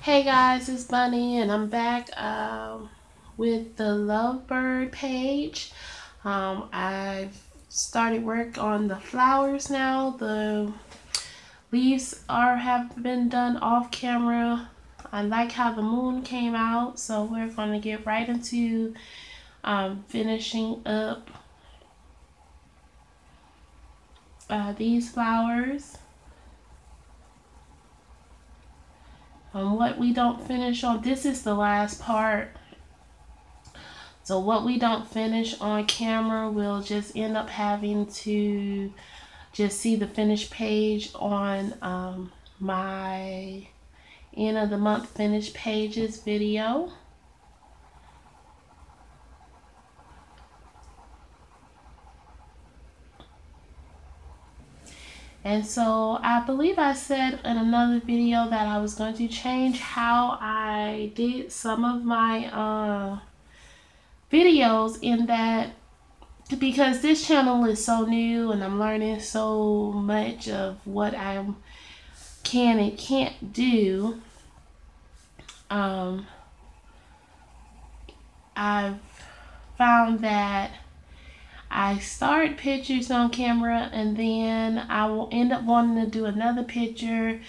Hey guys, it's Bunny and I'm back with the Lovebird page. I've started work on the flowers now. The leaves have been done off camera. I like how the moon came out, so we're going to get right into finishing up these flowers. What we don't finish on, this is the last part. So what we don't finish on camera, we'll just end up having to just see the finished page on my end of the month finished pages video. And so I believe I said in another video that I was going to change how I did some of my videos, in that because this channel is so new and I'm learning so much of what I can and can't do. I've found that I start pictures on camera and then I will end up wanting to do another picture,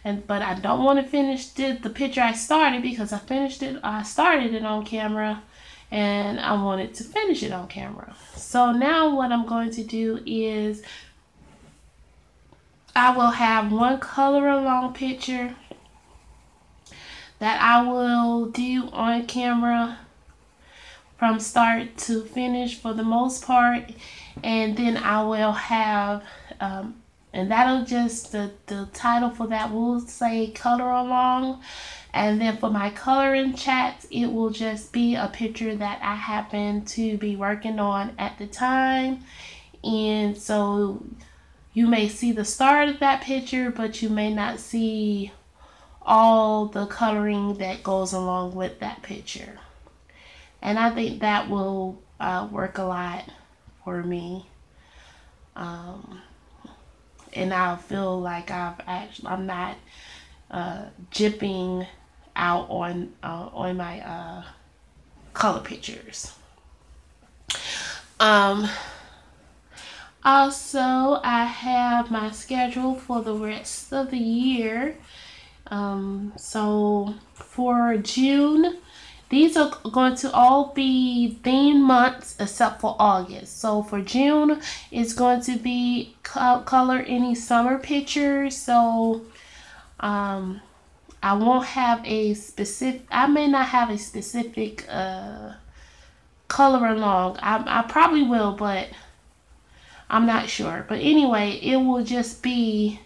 but I don't want to finish the picture I started because I started it on camera and I wanted to finish it on camera. So now what I'm going to do is I will have one color along picture that I will do on camera from start to finish for the most part, and then I will have and that'll just the title for that will say color along, and then for my coloring chats it will just be a picture that I happen to be working on at the time. And so you may see the start of that picture, but you may not see all the coloring that goes along with that picture. And I think that will work a lot for me. And I feel like I'm not jipping out on my color pictures. Also, I have my schedule for the rest of the year. So for June, these are going to all be themed months except for August. So for June, it's going to be color any summer pictures. So I won't have a specific, I may not have a specific color along. I probably will, but I'm not sure. But anyway, it will just be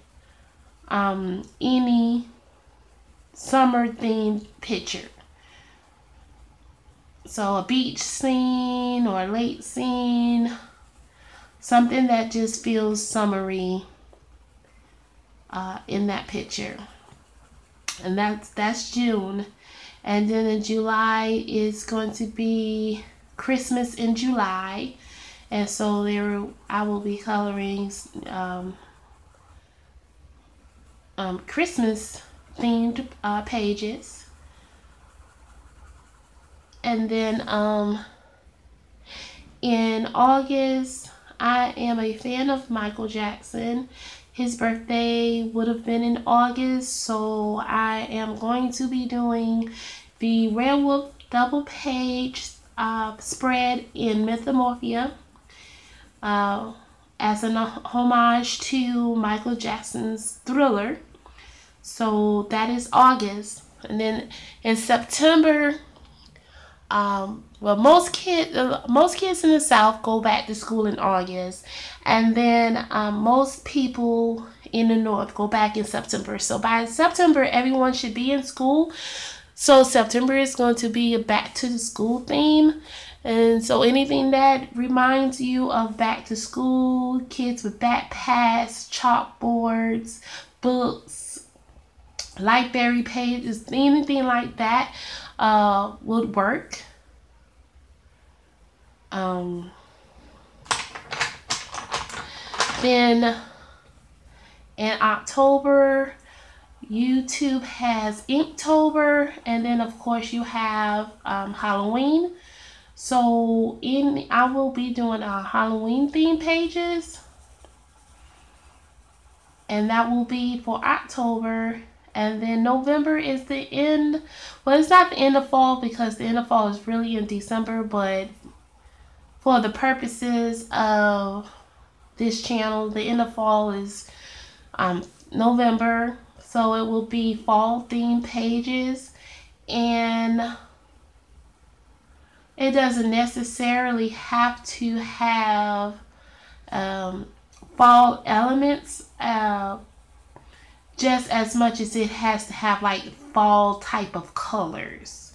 any summer themed picture. So a beach scene or a lake scene, something that just feels summery in that picture. And that's June. And then in July is going to be Christmas in July. And so there I will be coloring Christmas themed pages. And then in August, I am a fan of Michael Jackson. His birthday would have been in August, so I am going to be doing the Werewolf double page spread in Mythomorphia as an homage to Michael Jackson's Thriller. So that is August. And then in September, well, most kids in the South go back to school in August, and then most people in the North go back in September. So by September, everyone should be in school. So September is going to be a back to the school theme. And so anything that reminds you of back to school, kids with backpacks, chalkboards, books, library pages, anything like that would work. Then in October, YouTube has Inktober, and then of course you have Halloween. So I will be doing Halloween theme pages, and that will be for October. And then November is the end. Well, it's not the end of fall because the end of fall is really in December, but for the purposes of this channel, the end of fall is November. So it will be fall themed pages, and it doesn't necessarily have to have fall elements just as much as it has to have like fall type of colors.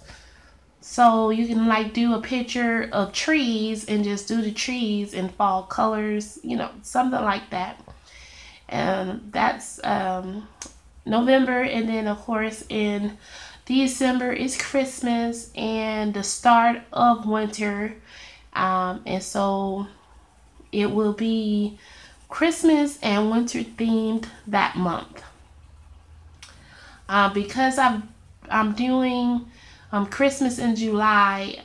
So you can like do a picture of trees and just do the trees in fall colors, you know, something like that. And that's November. And then of course in December is Christmas and the start of winter. And so it will be Christmas and winter themed that month. Because I'm doing Christmas in July,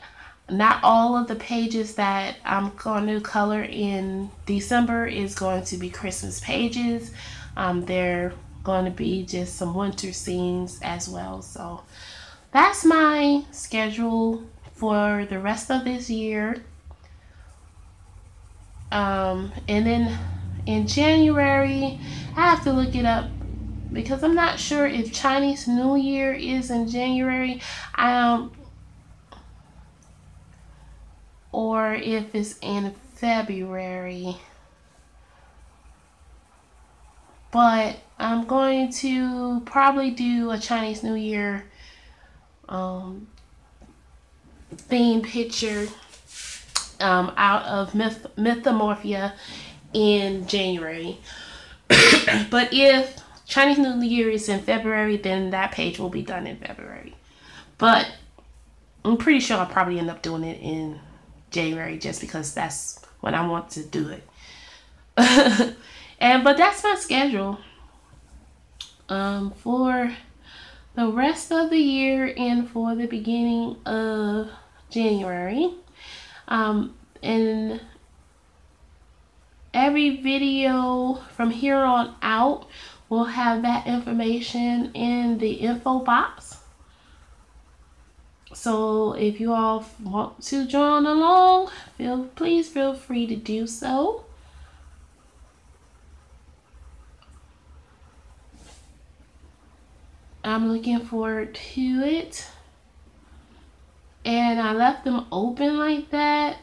not all of the pages that I'm going to color in December is going to be Christmas pages. They're going to be just some winter scenes as well. So that's my schedule for the rest of this year. And then in January, I have to look it up because I'm not sure if Chinese New Year is in January, or if it's in February. But I'm going to probably do a Chinese New Year theme picture out of Mythomorphia in January. But if Chinese New Year is in February, then that page will be done in February. But I'm pretty sure I'll probably end up doing it in January just because that's when I want to do it. But that's my schedule for the rest of the year and for the beginning of January. And every video from here on out will have that information in the info box. So if you all want to join along, please feel free to do so. I'm looking forward to it. And I left them open like that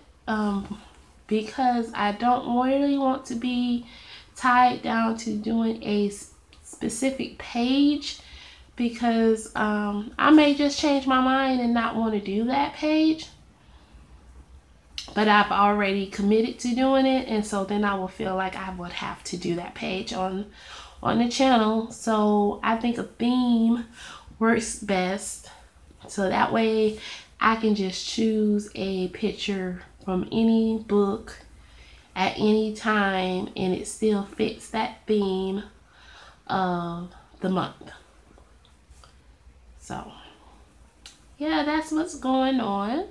because I don't really want to be tied down to doing a specific page, because I may just change my mind and not want to do that page, but I've already committed to doing it, and so then I will feel like I would have to do that page on the channel. So I think a theme works best, so that way I can just choose a picture from any book at any time and it still fits that theme of the month. So yeah, that's what's going on.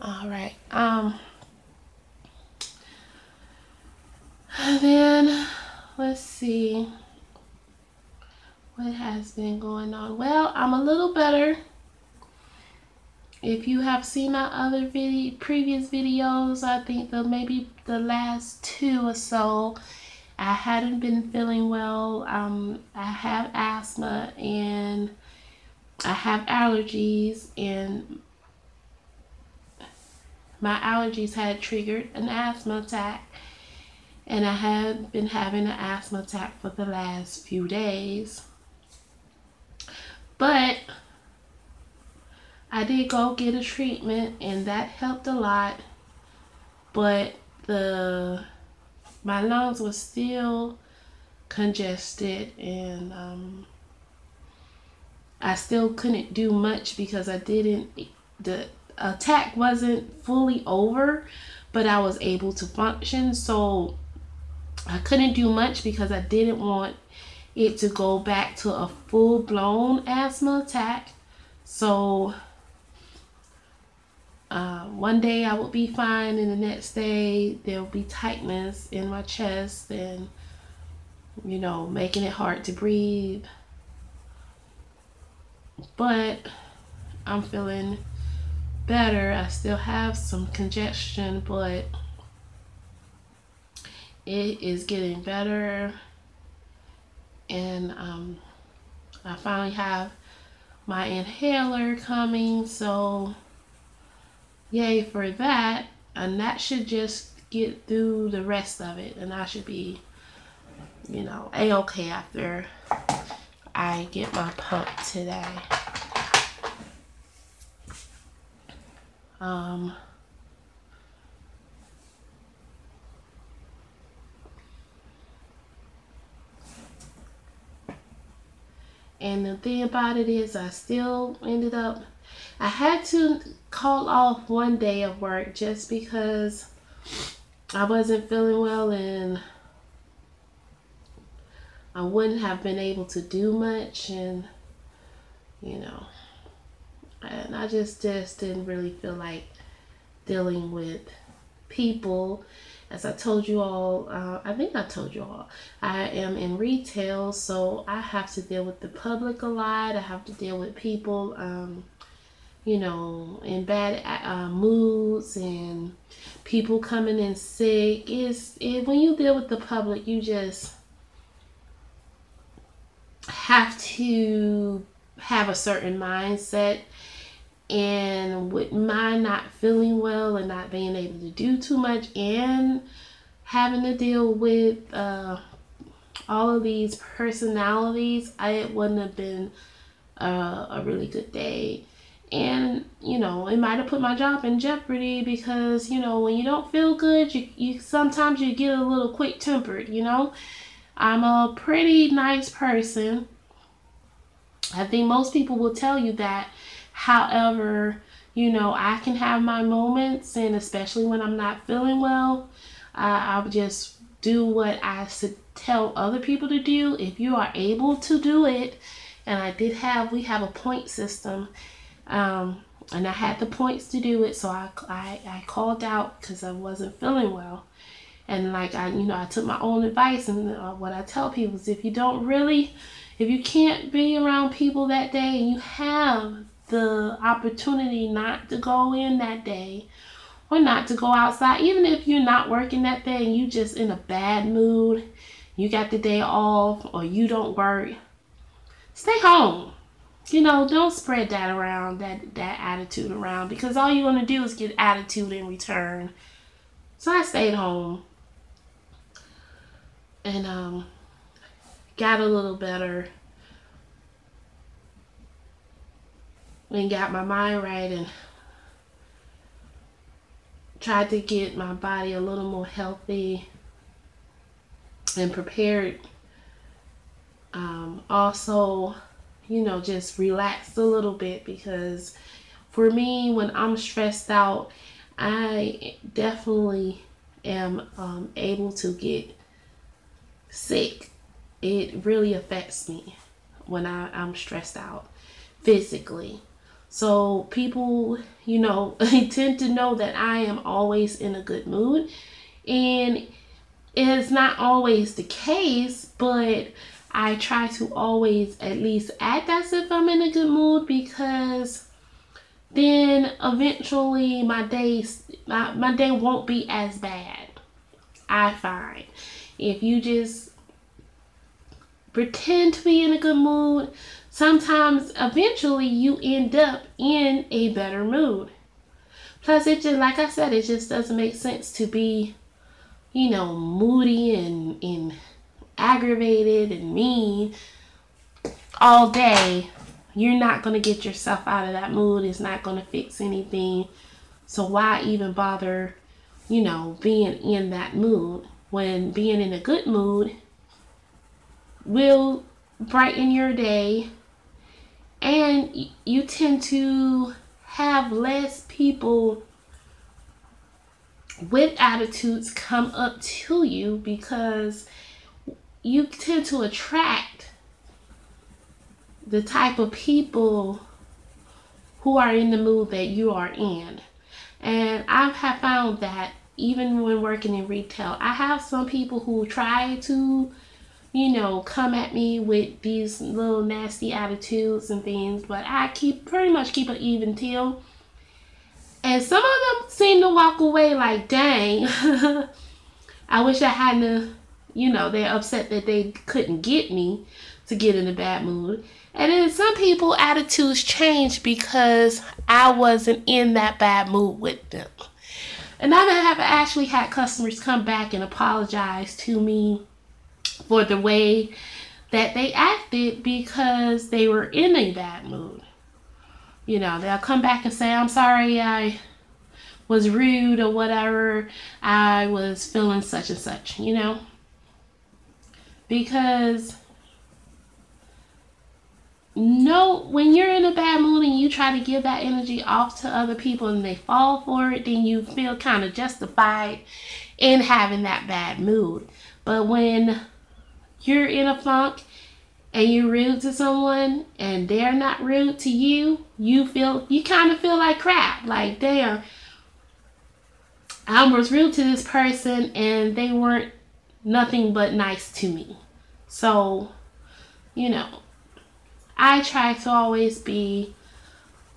All right. And then let's see what has been going on. Well, I'm a little better. If you have seen my other previous videos, I think maybe the last 2 or so, I hadn't been feeling well. I have asthma and I have allergies, and my allergies had triggered an asthma attack, and I have been having an asthma attack for the last few days. But I did go get a treatment and that helped a lot, but my lungs were still congested, and I still couldn't do much because the attack wasn't fully over, but I was able to function. So I couldn't do much because I didn't want it to go back to a full-blown asthma attack. So one day I would be fine, and the next day there will be tightness in my chest and, you know, making it hard to breathe. But I'm feeling better. I still have some congestion, but it is getting better. And I finally have my inhaler coming, so yay for that. And that should just get through the rest of it, and I should be, you know, a-okay after I get my pump today. And the thing about it is, I still ended up, I had to call off one day of work just because I wasn't feeling well, and I wouldn't have been able to do much, and, you know, and I just didn't really feel like dealing with people. As I told you all, I think I told you all, I am in retail, so I have to deal with the public a lot. I have to deal with people, you know, in bad moods, and people coming in sick. When you deal with the public, you just have to have a certain mindset. And with my not feeling well and not being able to do too much and having to deal with all of these personalities, it wouldn't have been a really good day. And, you know, it might have put my job in jeopardy because, you know, when you don't feel good, you sometimes you get a little quick tempered, you know. I'm a pretty nice person. I think most people will tell you that. However, you know, I can have my moments, and especially when I'm not feeling well, I'll just do what I tell other people to do. If you are able to do it, and we have a point system, and I had the points to do it, so I called out because I wasn't feeling well. And like I took my own advice, and what I tell people is if you can't be around people that day, and you have the opportunity not to go in that day or not to go outside, even if you're not working that day and you just in a bad mood, you got the day off, or you don't work, stay home. You know, don't spread that around, that attitude around, because all you're going to do is get attitude in return. So I stayed home and got a little better and got my mind right and tried to get my body a little more healthy and prepared. Also, you know, just relaxed a little bit, because for me, when I'm stressed out, I definitely am able to get sick. It really affects me when I'm stressed out physically. So people, you know, tend to know that I am always in a good mood, and it's not always the case, but I try to always at least act as if I'm in a good mood, because then eventually my day won't be as bad. I find if you just pretend to be in a good mood, sometimes eventually you end up in a better mood. Plus, it just, like I said, it just doesn't make sense to be, you know, moody and aggravated and mean all day. You're not going to get yourself out of that mood. It's not going to fix anything. So why even bother, you know, being in that mood, when being in a good mood will brighten your day, and you tend to have less people with attitudes come up to you because you tend to attract the type of people who are in the mood that you are in. And I have found that even when working in retail, I have some people who try to, you know, come at me with these little nasty attitudes and things, but I pretty much keep an even keel. And some of them seem to walk away like, dang, I wish I hadn't, you know, they're upset that they couldn't get me to get in a bad mood. And then some people, attitudes change because I wasn't in that bad mood with them. And I have actually had customers come back and apologize to me for the way that they acted because they were in a bad mood. You know, they'll come back and say, I'm sorry I was rude or whatever. I was feeling such and such, you know. Because when you're in a bad mood and you try to give that energy off to other people and they fall for it, then you feel kind of justified in having that bad mood. But when you're in a funk and you're rude to someone and they're not rude to you, you kind of feel like crap. Like, damn, I was rude to this person and they weren't nothing but nice to me. So, you know, I try to always be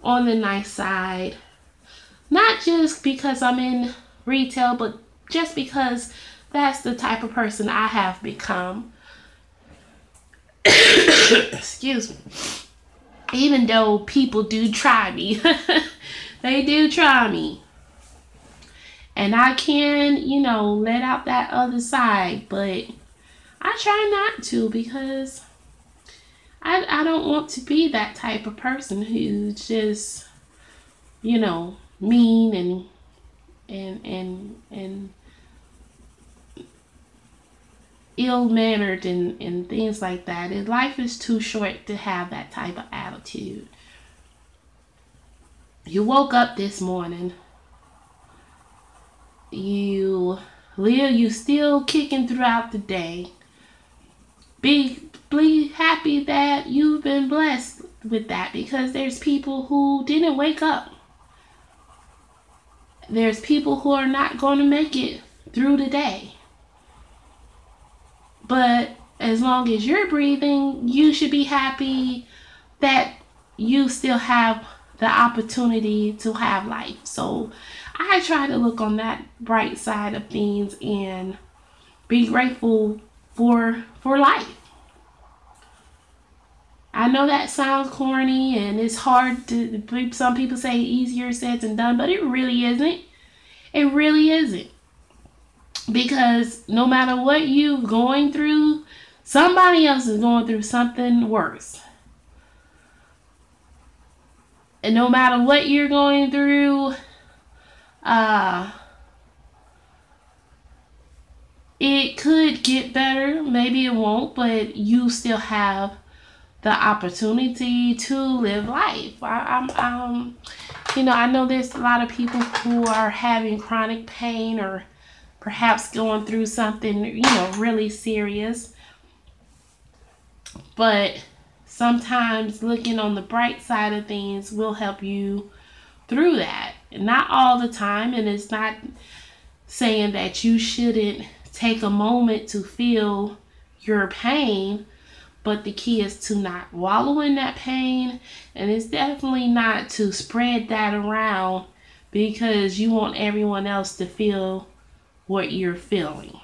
on the nice side, not just because I'm in retail, but just because that's the type of person I have become. Excuse me. Even though people do try me, they do try me. And I can, you know, let out that other side, but I try not to because I don't want to be that type of person who's just, you know, mean and ill-mannered and things like that. And life is too short to have that type of attitude. You woke up this morning, you still kicking throughout the day. Be happy that you've been blessed with that, because there's people who didn't wake up. There's people who are not going to make it through the day. But as long as you're breathing, you should be happy that you still have the opportunity to have life. So I try to look on that bright side of things and be grateful for life. I know that sounds corny and it's hard to, some people say easier said than done, but it really isn't. It really isn't. Because no matter what you're going through, somebody else is going through something worse. And no matter what you're going through, it could get better. Maybe it won't, but you still have the opportunity to live life. You know, I know there's a lot of people who are having chronic pain or perhaps going through something, you know, really serious. But sometimes looking on the bright side of things will help you through that. Not all the time, and it's not saying that you shouldn't take a moment to feel your pain, but the key is to not wallow in that pain, and it's definitely not to spread that around because you want everyone else to feel what you're feeling.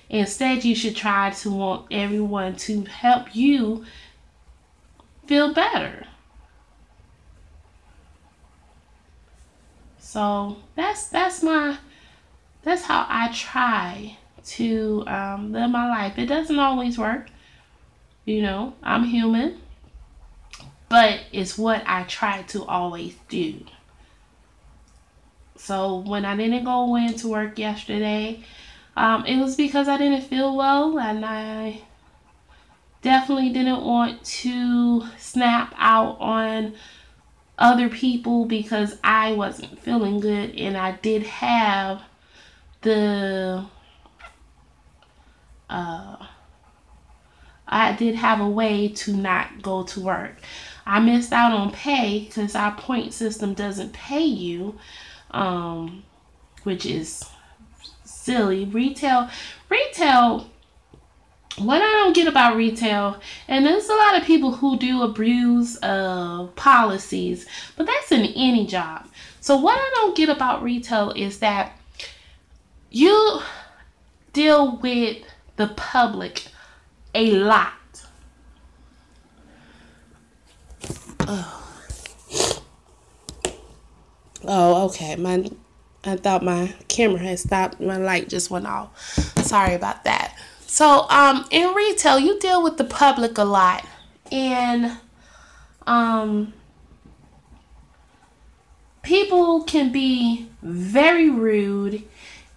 Instead, you should try to want everyone to help you feel better. So that's how I try to live my life. It doesn't always work. You know, I'm human, but it's what I try to always do. So when I didn't go into work yesterday, it was because I didn't feel well, and I definitely didn't want to snap out on other people because I wasn't feeling good, and I did have the I did have a way to not go to work. I missed out on pay because our point system doesn't pay you, which is silly. Retail, what I don't get about retail, and there's a lot of people who do abuse policies, but that's in any job. So what I don't get about retail is that you deal with the public a lot. Oh, okay. I thought my camera had stopped. My light just went off. Sorry about that. So, in retail, you deal with the public a lot, and people can be very rude,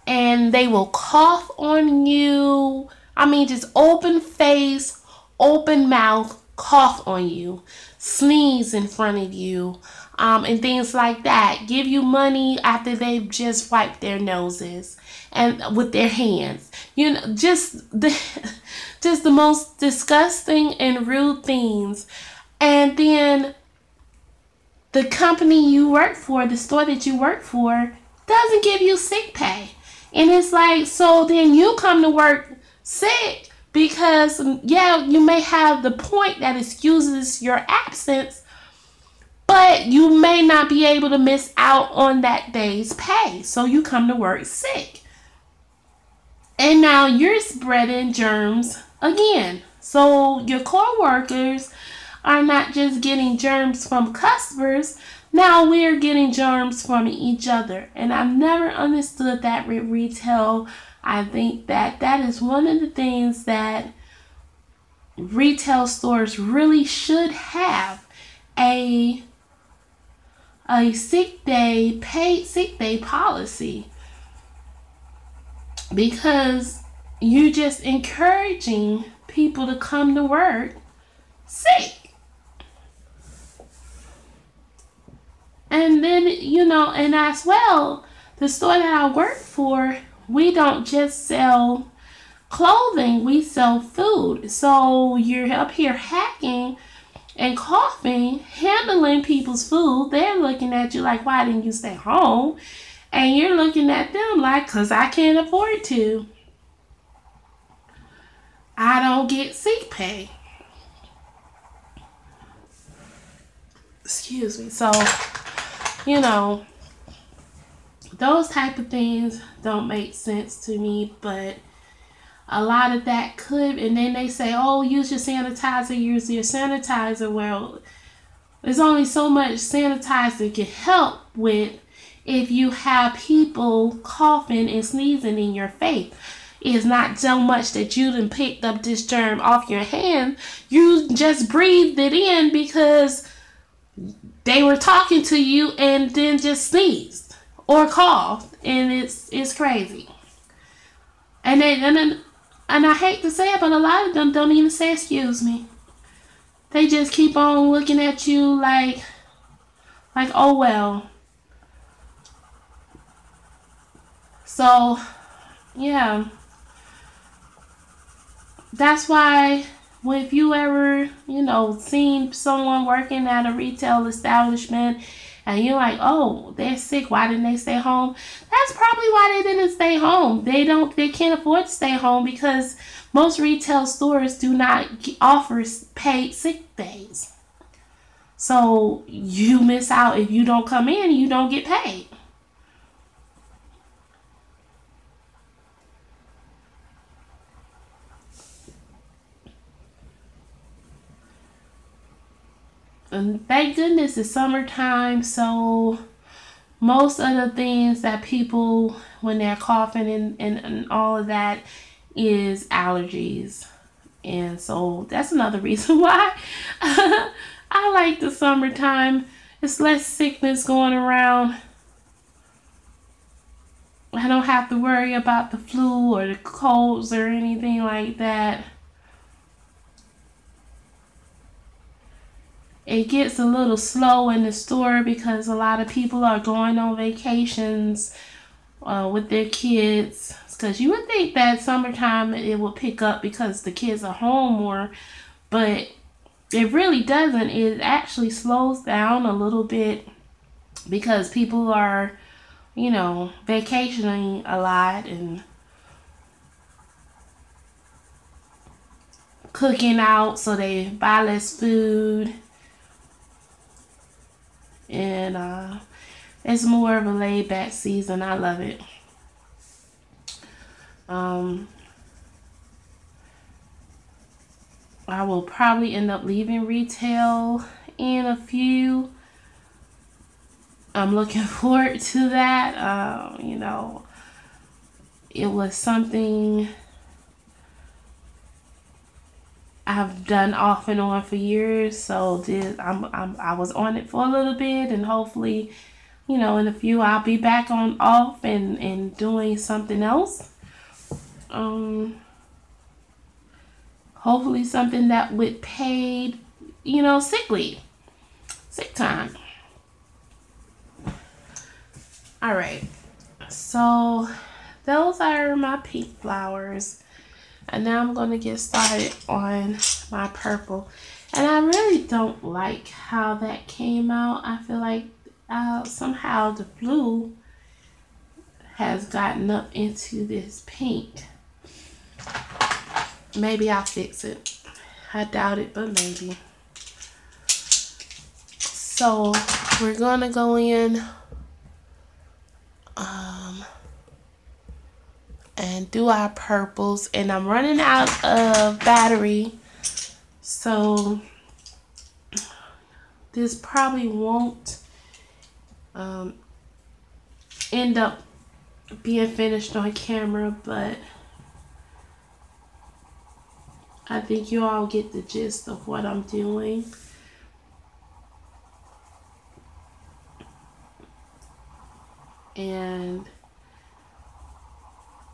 and they will cough on you. I mean, just open face, open mouth, cough on you, sneeze in front of you, and things like that. Give you money after they've just wiped their noses and with their hands. You know, just the most disgusting and rude things. And then the company you work for, the store that you work for, doesn't give you sick pay. And it's like, so then you come to work sick because, yeah, you may have the point that excuses your absence, but you may not be able to miss out on that day's pay. So you come to work sick. And now you're spreading germs again. So your coworkers are not just getting germs from customers. Now we're getting germs from each other. And I've never understood that with retail. I think that is one of the things that retail stores really should have, a paid sick day policy, because you're just encouraging people to come to work sick. And then, you know, and as well, the store that I work for, we don't just sell clothing, we sell food. So you're up here hacking and coughing, handling people's food. They're looking at you like, why didn't you stay home? And you're looking at them like, because I can't afford to. I don't get sick pay. Excuse me. So, you know, those type of things don't make sense to me, but a lot of that could. And then they say, oh, use your sanitizer, use your sanitizer. Well, there's only so much sanitizer can help with if you have people coughing and sneezing in your face. It's not so much that you done picked up this germ off your hand. You just breathed it in because they were talking to you and then just sneezed or coughed, and it's crazy. And I hate to say it, but a lot of them don't even say excuse me. They just keep on looking at you like oh well. So yeah, that's why if you ever, you know, seen someone working at a retail establishment and you're like, oh, they're sick, why didn't they stay home? That's probably why they didn't stay home. They can't afford to stay home because most retail stores do not offer paid sick days. So you miss out. If you don't come in, you don't get paid. And thank goodness it's summertime, so most of the things that people, when they're coughing and all of that, is allergies. And so that's another reason why I like the summertime. It's less sickness going around. I don't have to worry about the flu or the colds or anything like that. It gets a little slow in the store because a lot of people are going on vacations with their kids, because you would think that summertime it will pick up because the kids are home more, but it really doesn't. It actually slows down a little bit because people are, you know, vacationing a lot and cooking out, so they buy less food, and it's more of a laid back season. I love it. I will probably end up leaving retail in a few. I'm looking forward to that. You know, it was something I've done off and on for years, so I was on it for a little bit, and hopefully, you know, in a few I'll be back on off and doing something else. Hopefully something that would pay, you know, sick time. All right, so those are my pink flowers, and now I'm going to get started on my purple. And I really don't like how that came out. I feel like somehow the blue has gotten up into this pink. Maybe I'll fix it. I doubt it, but maybe. So we're gonna go in and do our purples, and I'm running out of battery, so this probably won't end up being finished on camera, but I think you all get the gist of what I'm doing. And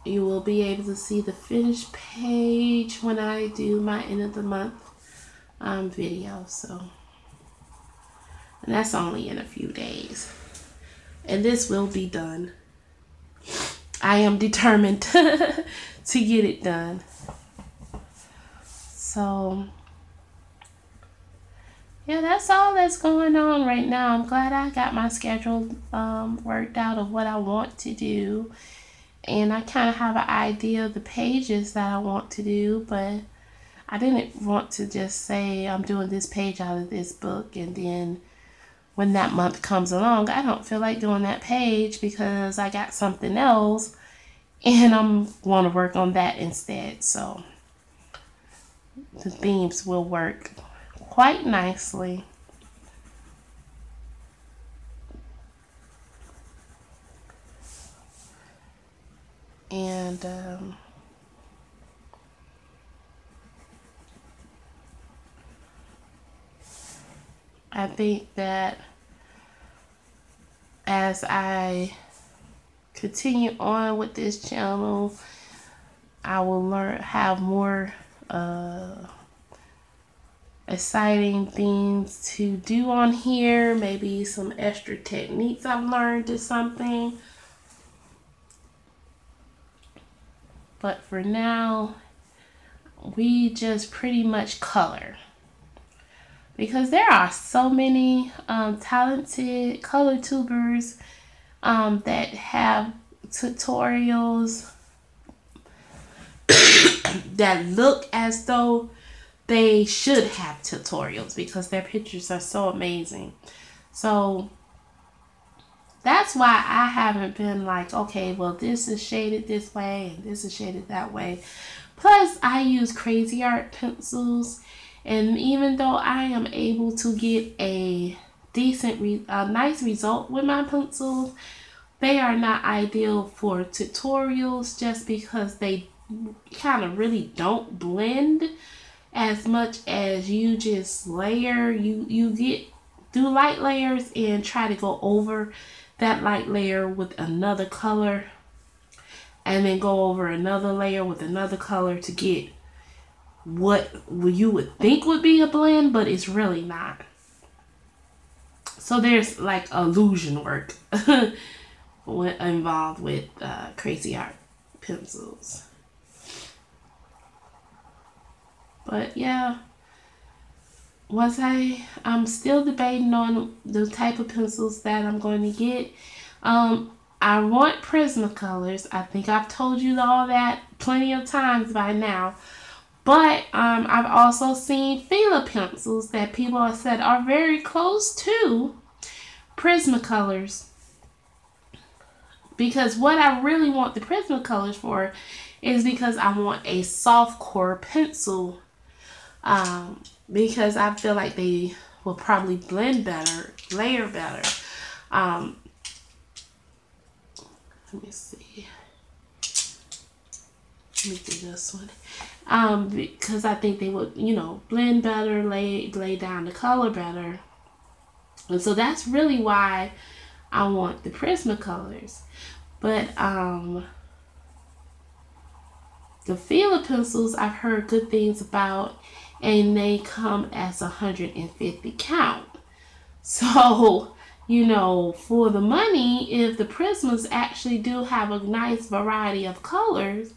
you will be able to see the finished page when I do my end of the month video. So, and that's only in a few days, and this will be done. I am determined to get it done. So yeah, that's all that's going on right now. I'm glad I got my schedule worked out of what I want to do. And I kind of have an idea of the pages that I want to do, but I didn't want to just say I'm doing this page out of this book, and then when that month comes along, I don't feel like doing that page because I got something else and I'm want to work on that instead. So the themes will work quite nicely. And I think that as I continue on with this channel, I will have more exciting things to do on here. Maybe some extra techniques I've learned or something. But for now, we just pretty much color, because there are so many talented color tubers that have tutorials that look as though they should have tutorials because their pictures are so amazing. So that's why I haven't been like, okay, well, this is shaded this way and this is shaded that way. Plus, I use Cra-Z-Art pencils, and even though I am able to get a nice result with my pencils, they are not ideal for tutorials just because they kind of really don't blend as much as you just layer. You do light layers and try to go over that light layer with another color, and then go over another layer with another color to get what you would think would be a blend, but it's really not. So there's like illusion work involved with Cra-Z-Art pencils. But yeah, I'm still debating on the type of pencils that I'm going to get. I want Prismacolors. I think I've told you all that plenty of times by now. But I've also seen Fila pencils that people have said are very close to Prismacolors. Because what I really want the Prismacolors for is because I want a soft core pencil. Because I feel like they will probably blend better, layer better. Let me see. Let me do this one. Because I think they would, you know, blend better, lay down the color better. And so that's really why I want the Prismacolors. But the Fila pencils I've heard good things about, and they come as 150 count. So, you know, for the money, if the Prismas actually do have a nice variety of colors,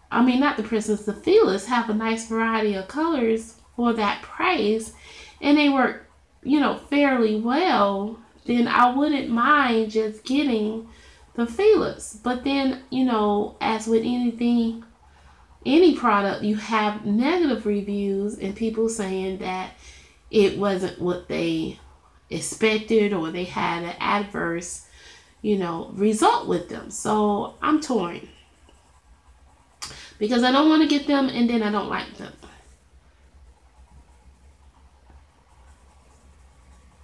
I mean, not the Prismas, the Filas have a nice variety of colors for that price, and they work, you know, fairly well, then I wouldn't mind just getting the Filas. But then, you know, as with anything, any product, you have negative reviews and people saying that it wasn't what they expected, or they had an adverse, you know, result with them. So I'm torn, because I don't want to get them and then I don't like them.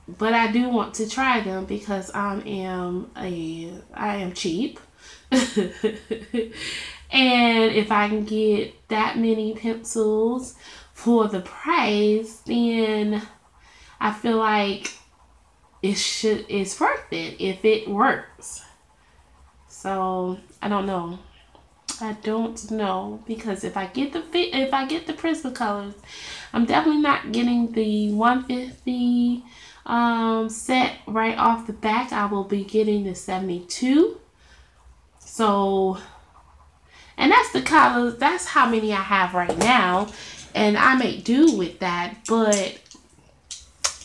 But I do want to try them because I am cheap. And if I can get that many pencils for the price, then I feel like it's worth it if it works. So I don't know. Because if I get the Prismacolors, I'm definitely not getting the 150 set right off the back. I will be getting the 72. So, and that's the colors. That's how many I have right now, and I make do with that. But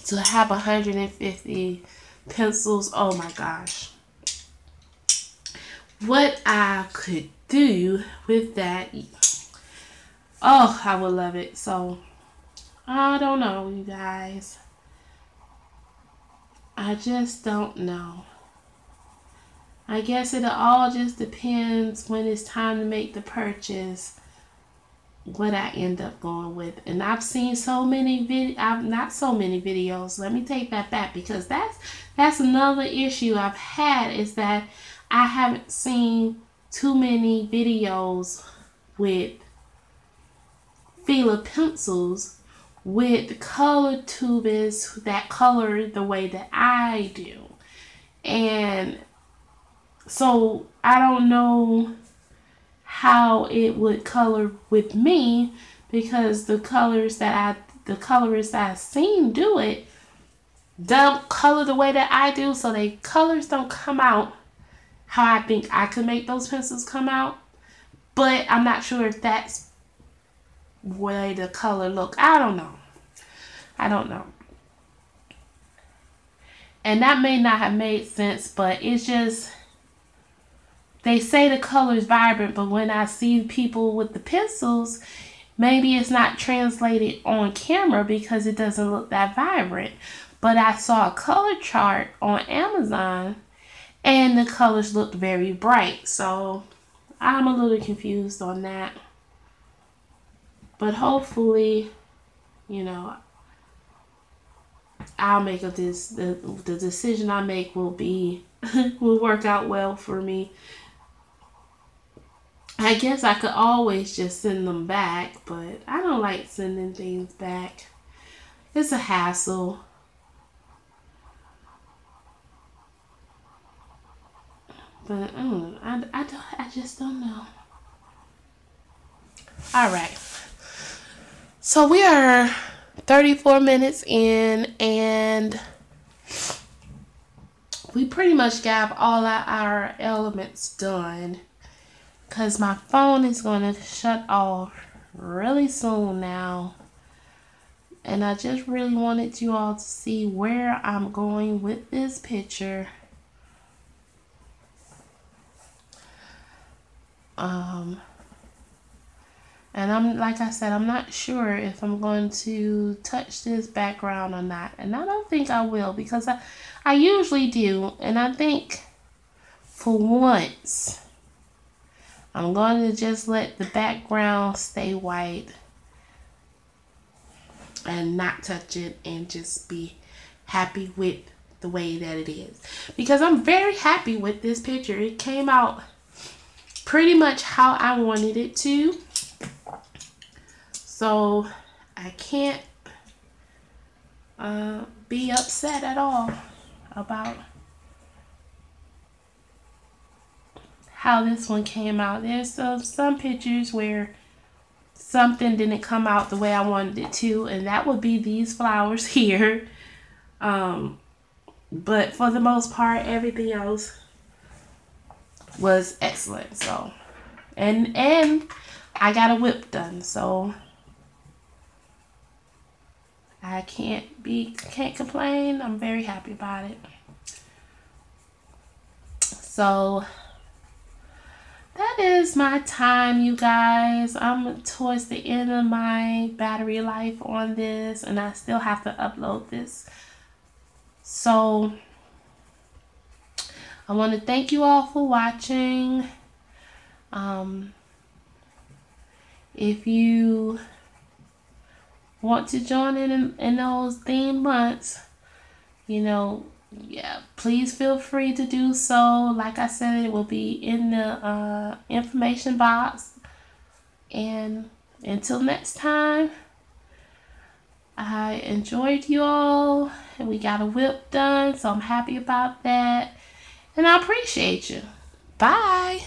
to have 150 pencils, oh my gosh, what I could do with that, oh, I would love it. So I don't know, you guys. I just don't know. I guess it all just depends when it's time to make the purchase, what I end up going with. And I've seen so many not so many videos. Let me take that back, because that's another issue I've had, is that I haven't seen too many videos with Fila pencils with color tubes that color the way that I do. And so I don't know how it would color with me, because the colorists that I've seen do it don't color the way that I do, so they colors don't come out how I think I could make those pencils come out. But I'm not sure if that's the way the color look. I don't know. And that may not have made sense, but it's just, they say the color is vibrant, but when I see people with the pencils, maybe it's not translated on camera because it doesn't look that vibrant. But I saw a color chart on Amazon and the colors looked very bright. So I'm a little confused on that. But hopefully, you know, I'll make the decision I make will work out well for me. I guess I could always just send them back, but I don't like sending things back. It's a hassle. But I just don't know. All right. So we are 34 minutes in, and we pretty much got all our elements done, because my phone is going to shut off really soon now. And I just really wanted you all to see where I'm going with this picture. And like I said, I'm not sure if I'm going to touch this background or not. And I don't think I will, because I usually do. And I think for once, I'm going to just let the background stay white and not touch it, and just be happy with the way that it is. Because I'm very happy with this picture. It came out pretty much how I wanted it to. So I can't be upset at all about how this one came out. There's some pictures where something didn't come out the way I wanted it to, and that would be these flowers here. But for the most part, everything else was excellent. So, and I got a whip done, so I can't complain. I'm very happy about it. So that is my time, you guys. I'm towards the end of my battery life on this, and I still have to upload this. So I want to thank you all for watching. If you want to join in those theme months, you know, yeah, please feel free to do so. Like I said, it will be in the information box. And until next time, I enjoyed you all, and we got a whip done, so I'm happy about that, and I appreciate you. Bye.